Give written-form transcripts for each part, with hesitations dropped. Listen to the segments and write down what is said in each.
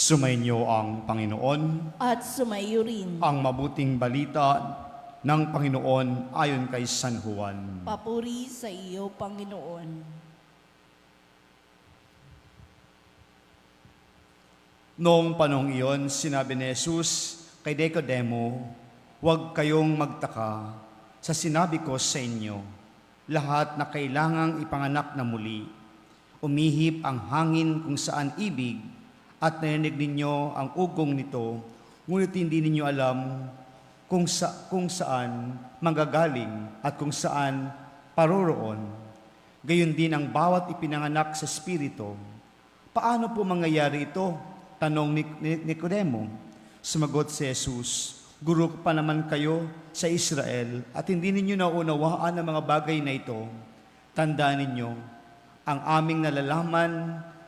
Sumainyo ang Panginoon at sumayo rin. ang mabuting balita ng Panginoon ayon kay San Juan. Papuri sa iyo, Panginoon. Noong panahong iyon, sinabi ni Jesus kay Nicodemo, "Huwag kayong magtaka sa sinabi ko sa inyo, lahat na kailangang ipanganak na muli. Umihip ang hangin kung saan ibig, at narinig ninyo ang ugong nito, ngunit hindi ninyo alam kung saan manggagaling at kung saan paroroon. Gayon din ang bawat ipinanganak sa Espiritu." Paano po mangyayari ito? Tanong ni Nicodemo. Sumagot si Jesus, "Guro pa naman kayo sa Israel at hindi ninyo naunawaan ang mga bagay na ito. Tandaan ninyo, ang aming nalalaman,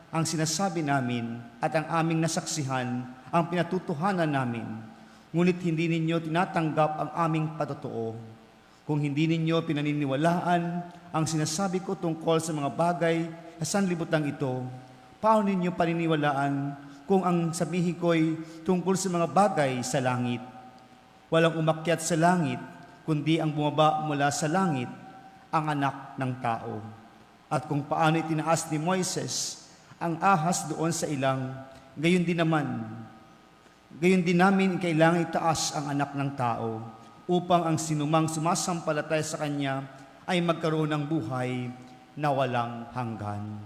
ang sinasabi namin at ang aming nasaksihan, ang pinatutuhanan namin. Ngunit hindi ninyo tinatanggap ang aming patotoo. Kung hindi ninyo pinaniniwalaan ang sinasabi ko tungkol sa mga bagay sa sanlibutan ito, paano ninyo paniniwalaan kung ang sabihin ko'y tungkol sa mga bagay sa langit? Walang umakyat sa langit, kundi ang bumaba mula sa langit, ang anak ng tao. At kung paano itinaas ni Moises ang ahas doon sa ilang, gayon din namin kailangan itaas ang anak ng tao, upang ang sinumang sumasampalataya sa Kanya ay magkaroon ng buhay na walang hanggan."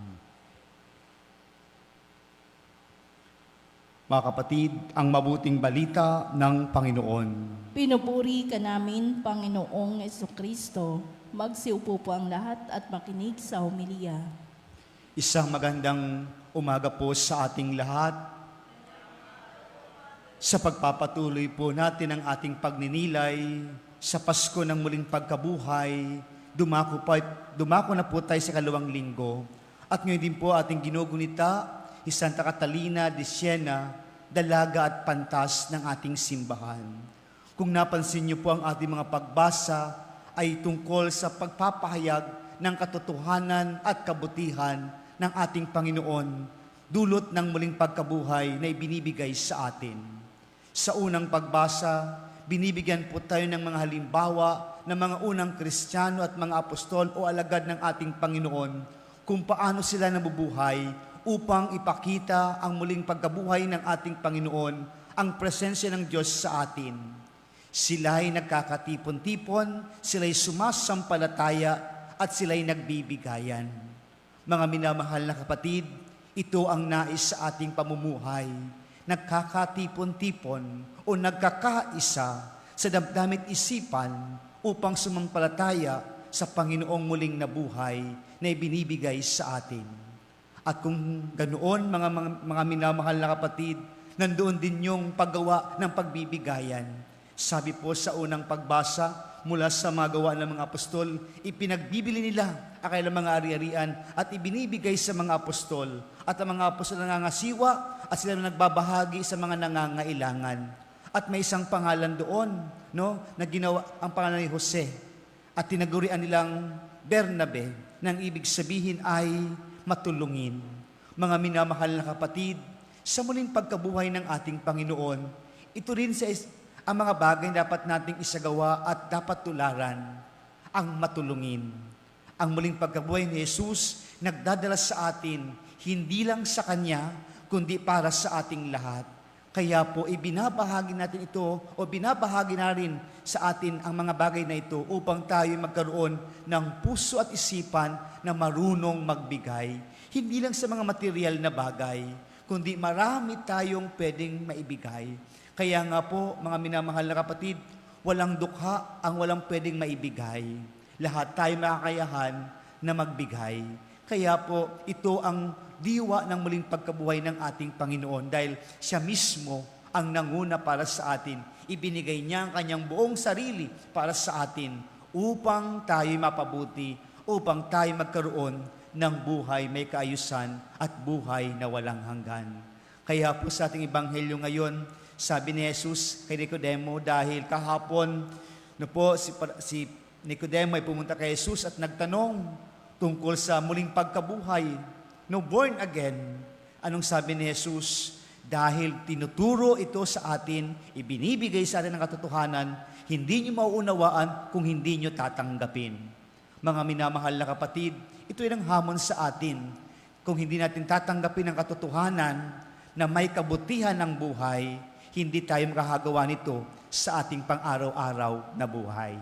Mga kapatid, ang mabuting balita ng Panginoon. Pinupuri ka namin, Panginoong Jesucristo. Magsiupo po ang lahat at makinig sa homilya. Isang magandang umaga po sa ating lahat. Sa pagpapatuloy po natin ang ating pagninilay sa Pasko ng muling pagkabuhay, dumako na po tayo sa 2 linggo. At ngayon din po ating ginugunita, si Santa Catalina de Siena, dalaga at pantas ng ating simbahan. Kung napansin niyo po ang ating mga pagbasa ay tungkol sa pagpapahayag ng katotohanan at kabutihan ng ating Panginoon, dulot ng muling pagkabuhay na ibinibigay sa atin. Sa unang pagbasa, binibigyan po tayo ng mga halimbawa ng mga unang Kristiyano at mga apostol o alagad ng ating Panginoon kung paano sila nabubuhay upang ipakita ang muling pagkabuhay ng ating Panginoon, ang presensya ng Diyos sa atin. Sila'y nagkakatipon-tipon, sila'y sumasampalataya, at sila'y nagbibigayan. Mga minamahal na kapatid, ito ang nais sa ating pamumuhay. Nagkakatipon-tipon o nagkakaisa sa damdamit isipan upang sumampalataya sa Panginoong muling nabuhay na ibinibigay sa atin. At kung ganoon, mga minamahal na kapatid, nandoon din yung paggawa ng pagbibigayan. Sabi po sa unang pagbasa, mula sa mga gawa ng mga apostol, ipinagbibili nila ang kanilang mga ari-arian at ibinibigay sa mga apostol. At ang mga apostol nangangasiwa at sila nagbabahagi sa mga nangangailangan. At may isang pangalan doon, na ginawa ang pangalan ni Jose. At tinagurian nilang Bernabe, nang ibig sabihin ay matulungin. Mga minamahal na kapatid, sa muling pagkabuhay ng ating Panginoon, ito rin ang mga bagay na dapat nating isagawa at dapat tularan, ang matulungin. Ang muling pagkabuhay ni Jesus nagdadala sa atin, hindi lang sa Kanya, kundi para sa ating lahat. Kaya po, ibinabahagi natin ito o binabahagi na rin sa atin ang mga bagay na ito upang tayo magkaroon ng puso at isipan na marunong magbigay. Hindi lang sa mga material na bagay, kundi marami tayong pwedeng maibigay. Kaya nga po, mga minamahal na kapatid, walang dukha ang walang pwedeng maibigay. Lahat tayo makakayahan na magbigay. Kaya po, ito ang diwa ng muling pagkabuhay ng ating Panginoon dahil siya mismo ang nanguna para sa atin. Ibinigay niya ang kanyang buong sarili para sa atin upang tayo mapabuti, upang tayo magkaroon ng buhay may kaayusan at buhay na walang hanggan. Kaya po sa ating ebanghelyo ngayon, sabi ni Jesus kay Nicodemo, dahil kahapon si Nicodemo ay pumunta kay Jesus at nagtanong tungkol sa muling pagkabuhay, born again. Anong sabi ni Jesus? Dahil tinuturo ito sa atin, ibinibigay sa atin ang katotohanan, hindi nyo mauunawaan kung hindi nyo tatanggapin. Mga minamahal na kapatid, ito ay ang hamon sa atin. Kung hindi natin tatanggapin ang katotohanan na may kabutihan ng buhay, hindi tayo makakagawa nito sa ating pang-araw-araw na buhay.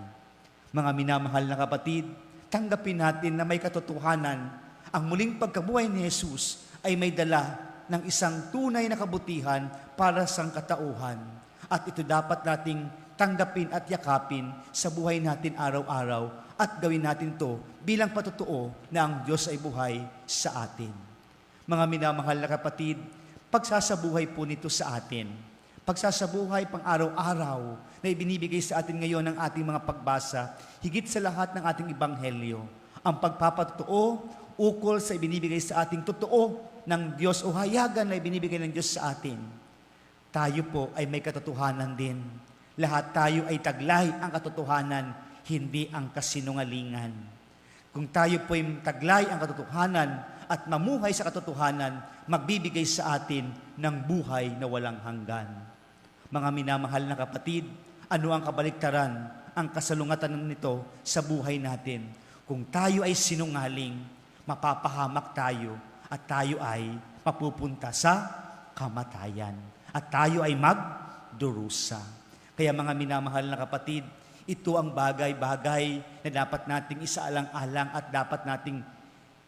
Mga minamahal na kapatid, tanggapin natin na may katotohanan. Ang muling pagkabuhay ni Jesus ay may dala ng isang tunay na kabutihan para sa katauhan. At ito dapat nating tanggapin at yakapin sa buhay natin araw-araw at gawin natin to bilang patotoo na ang Diyos ay buhay sa atin. Mga minamahal na kapatid, pagsasabuhay po nito sa atin. Pagsasabuhay pang araw-araw na ibinibigay sa atin ngayon ng ating mga pagbasa, higit sa lahat ng ating ebanghelyo, ang pagpapatotoo ukol sa ibinibigay sa ating totoo ng Diyos o hayagan na ibinibigay ng Diyos sa atin. Tayo po ay may katotohanan din. Lahat tayo ay taglay ang katotohanan, hindi ang kasinungalingan. Kung tayo po ay taglay ang katotohanan at mamuhay sa katotohanan, magbibigay sa atin ng buhay na walang hanggan. Mga minamahal na kapatid, ano ang kabaliktaran, ang kasalungatan nito sa buhay natin? Kung tayo ay sinungaling, mapapahamak tayo at tayo ay mapupunta sa kamatayan at tayo ay magdurusa. Kaya mga minamahal na kapatid, ito ang bagay-bagay na dapat nating isaalang-alang at dapat nating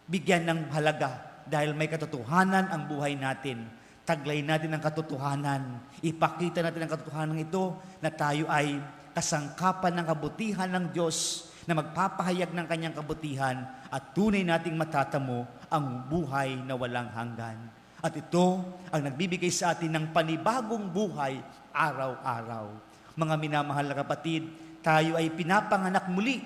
bigyan ng halaga dahil may katotohanan ang buhay natin. Taglay natin ang katotohanan. Ipakita natin ang katotohanan ito na tayo ay kasangkapan ng kabutihan ng Diyos na magpapahayag ng kanyang kabutihan at tunay nating matatamo ang buhay na walang hanggan. At ito ang nagbibigay sa atin ng panibagong buhay araw-araw. Mga minamahal na kapatid, tayo ay pinapanganak muli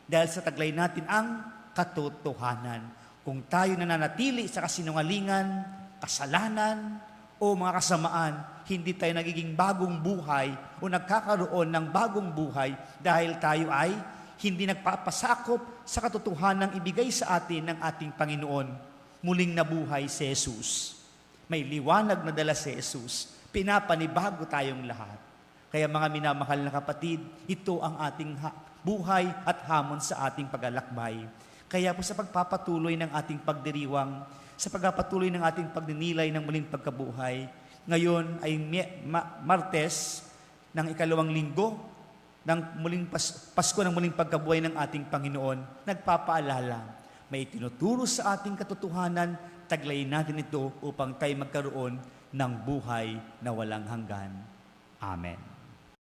dahil sa taglay natin ang katotohanan. Kung tayo nananatili sa kasinungalingan, kasalanan, o mga kasamaan, hindi tayo nagiging bagong buhay o nagkakaroon ng bagong buhay dahil tayo ay hindi nagpapasakop sa katotohanan ibigay sa atin ng ating Panginoon. Muling nabuhay si Jesus. May liwanag na dala si Jesus. Pinapanibago tayong lahat. Kaya mga minamahal na kapatid, ito ang ating buhay at hamon sa ating pag-alakbay. Kaya po sa pagpapatuloy ng ating pagdiriwang, sa pagpapatuloy ng ating pagninilay ng muling pagkabuhay, ngayon ay Martes ng ikalawang linggo ng muling Pasko ng muling pagkabuhay ng ating Panginoon, nagpapaalala, may tinuturo sa ating katotohanan, taglayin natin ito upang tayo magkaroon ng buhay na walang hanggan. Amen.